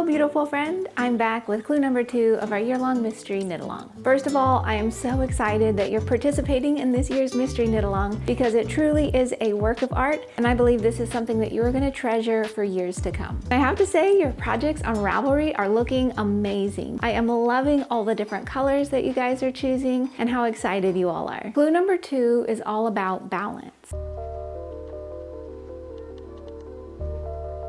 beautiful friend. I'm back with clue number 2 of our year-long mystery knit-along. First of all, I am so excited that you're participating in this year's mystery knit-along because it truly is a work of art, and I believe this is something that you're going to treasure for years to come. I have to say, your projects on Ravelry are looking amazing. I am loving all the different colors that you guys are choosing and how excited you all are. Clue number 2 is all about balance.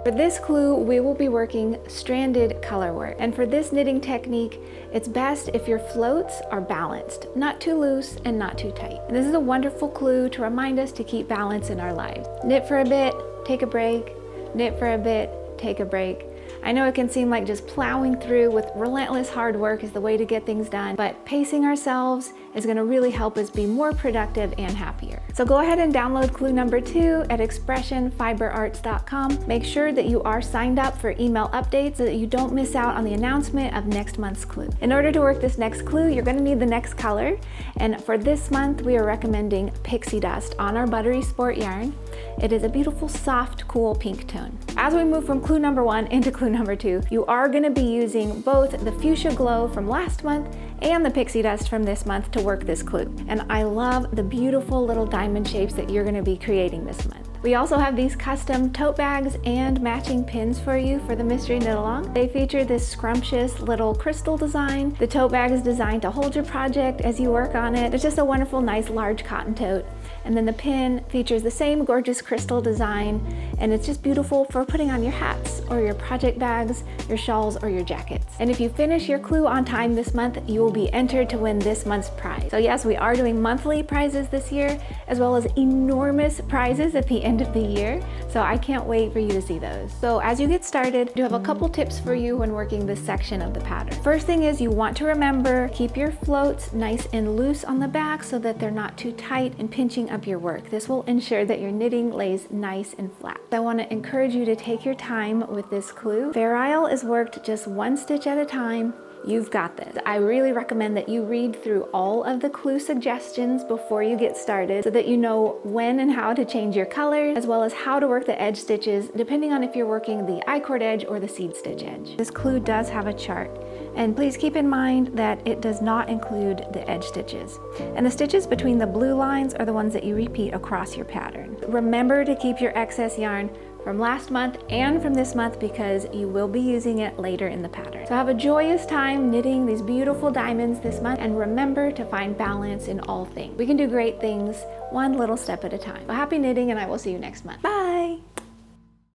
For this clue, we will be working stranded color work. And for this knitting technique, it's best if your floats are balanced, not too loose and not too tight. And this is a wonderful clue to remind us to keep balance in our lives. Knit for a bit, take a break, knit for a bit, take a break. I know it can seem like just plowing through with relentless hard work is the way to get things done, but pacing ourselves is going to really help us be more productive and happier. So go ahead and download clue number 2 at expressionfiberarts.com. Make sure that you are signed up for email updates so that you don't miss out on the announcement of next month's clue. In order to work this next clue, you're going to need the next color, and for this month we are recommending Pixie Dust on our Buttery Sport yarn. It is a beautiful, soft, cool pink tone. As we move from clue number 1 into clue number 2, you are going to be using both the Fuchsia Glow from last month and the Pixie Dust from this month to work this clue. And I love the beautiful little diamond shapes that you're going to be creating this month. We also have these custom tote bags and matching pins for you for the mystery knit along. They feature this scrumptious little crystal design. The tote bag is designed to hold your project as you work on it. It's just a wonderful, nice, large cotton tote. And then the pin features the same gorgeous crystal design, and it's just beautiful for putting on your hats or your project bags, your shawls, or your jackets. And if you finish your clue on time this month, you will be entered to win this month's prize. So yes, we are doing monthly prizes this year, as well as enormous prizes at the end of the year. So I can't wait for you to see those. So as you get started, I do have a couple tips for you when working this section of the pattern. First thing is you want to remember, keep your floats nice and loose on the back so that they're not too tight and pinching up your work. This will ensure that your knitting lays nice and flat. I want to encourage you to take your time with this clue. Fair Isle is worked just one stitch at a time. You've got this. I really recommend that you read through all of the clue suggestions before you get started so that you know when and how to change your colors, as well as how to work the edge stitches depending on if you're working the I-cord edge or the seed stitch edge. This clue does have a chart, and please keep in mind that it does not include the edge stitches. And the stitches between the blue lines are the ones that you repeat across your pattern. Remember to keep your excess yarn from last month and from this month because you will be using it later in the pattern. So have a joyous time knitting these beautiful diamonds this month, and remember to find balance in all things. We can do great things one little step at a time. So happy knitting, and I will see you next month. Bye!